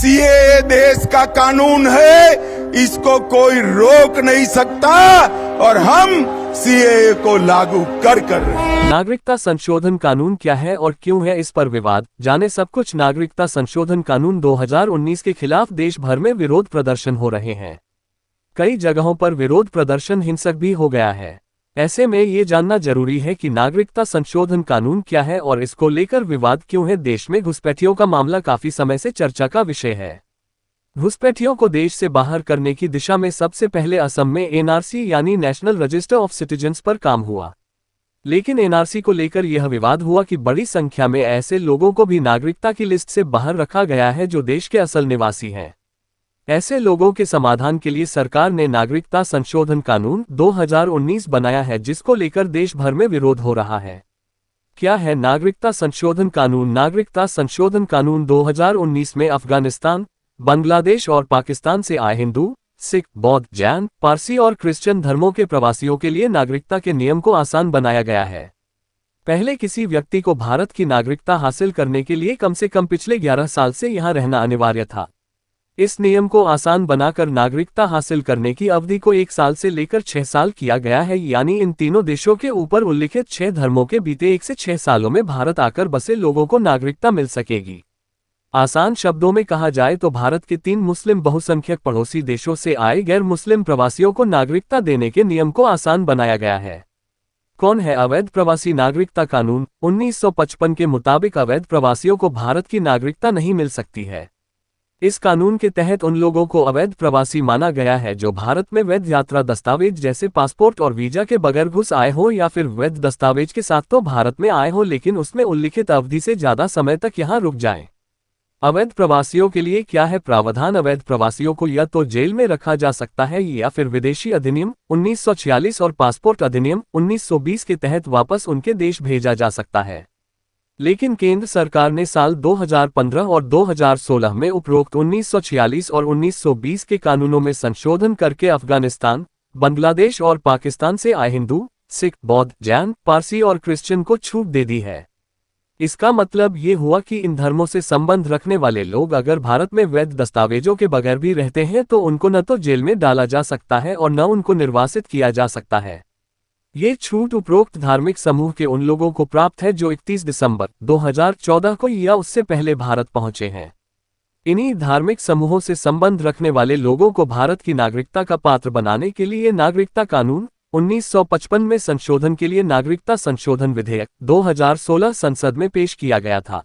CAA देश का कानून है, इसको कोई रोक नहीं सकता और हम सीएए को लागू कर रहे हैं। नागरिकता संशोधन कानून क्या है और क्यों है इस पर विवाद, जाने सब कुछ। नागरिकता संशोधन कानून 2019 के खिलाफ देश भर में विरोध प्रदर्शन हो रहे हैं। कई जगहों पर विरोध प्रदर्शन हिंसक भी हो गया है। ऐसे में ये जानना जरूरी है कि नागरिकता संशोधन कानून क्या है और इसको लेकर विवाद क्यों है। देश में घुसपैठियों का मामला काफी समय से चर्चा का विषय है। घुसपैठियों को देश से बाहर करने की दिशा में सबसे पहले असम में एनआरसी यानी नेशनल रजिस्टर ऑफ सिटीजन्स पर काम हुआ। लेकिन एनआरसी को लेकर यह विवाद हुआ कि बड़ी संख्या में ऐसे लोगों को भी नागरिकता की लिस्ट से बाहर रखा गया है जो देश के असल निवासी हैं। ऐसे लोगों के समाधान के लिए सरकार ने नागरिकता संशोधन कानून 2019 बनाया है, जिसको लेकर देश भर में विरोध हो रहा है। क्या है नागरिकता संशोधन कानून? नागरिकता संशोधन कानून 2019 में अफगानिस्तान, बांग्लादेश और पाकिस्तान से आए हिंदू, सिख, बौद्ध, जैन, पारसी और क्रिश्चियन धर्मों के प्रवासियों के लिए नागरिकता के नियम को आसान बनाया गया है। पहले किसी व्यक्ति को भारत की नागरिकता हासिल करने के लिए कम से कम पिछले 11 साल से यहां रहना अनिवार्य था। इस नियम को आसान बनाकर नागरिकता हासिल करने की अवधि को 1 साल से लेकर 6 साल किया गया है, यानी इन तीनों देशों के ऊपर उल्लिखित 6 धर्मों के बीते 1 से 6 सालों में भारत आकर बसे लोगों को नागरिकता मिल सकेगी। आसान शब्दों में कहा जाए तो भारत के 3 मुस्लिम बहुसंख्यक पड़ोसी देशों से आए गैर मुस्लिम प्रवासियों को नागरिकता देने के नियम को आसान बनाया गया है। कौन है अवैध प्रवासी? नागरिकता कानून 1955 के मुताबिक अवैध प्रवासियों को भारत की नागरिकता नहीं मिल सकती है। इस कानून के तहत उन लोगों को अवैध प्रवासी माना गया है जो भारत में वैध यात्रा दस्तावेज जैसे पासपोर्ट और वीजा के बगैर घुस आए हो या फिर वैध दस्तावेज के साथ तो भारत में आए हो लेकिन उसमें उल्लिखित अवधि से ज्यादा समय तक यहां रुक जाएं। अवैध प्रवासियों के लिए क्या है प्रावधान? अवैध प्रवासियों को या तो जेल में रखा जा सकता है या फिर विदेशी अधिनियम 1946 और पासपोर्ट अधिनियम 1920 के तहत वापस उनके देश भेजा जा सकता है। लेकिन केंद्र सरकार ने साल 2015 और 2016 में उपरोक्त 1946 और 1920 के कानूनों में संशोधन करके अफगानिस्तान, बांग्लादेश और पाकिस्तान से आए हिंदू, सिख, बौद्ध, जैन, पारसी और क्रिश्चियन को छूट दे दी है। इसका मतलब ये हुआ कि इन धर्मों से संबंध रखने वाले लोग अगर भारत में वैध दस्तावेजों के बगैर भी रहते हैं तो उनको न तो जेल में डाला जा सकता है और न उनको निर्वासित किया जा सकता है। ये छूट उपरोक्त धार्मिक समूह के उन लोगों को प्राप्त है जो 31 दिसंबर 2014 को या उससे पहले भारत पहुंचे हैं। इन्हीं धार्मिक समूहों से संबंध रखने वाले लोगों को भारत की नागरिकता का पात्र बनाने के लिए नागरिकता कानून 1955 में संशोधन के लिए नागरिकता संशोधन विधेयक 2016 संसद में पेश किया गया था।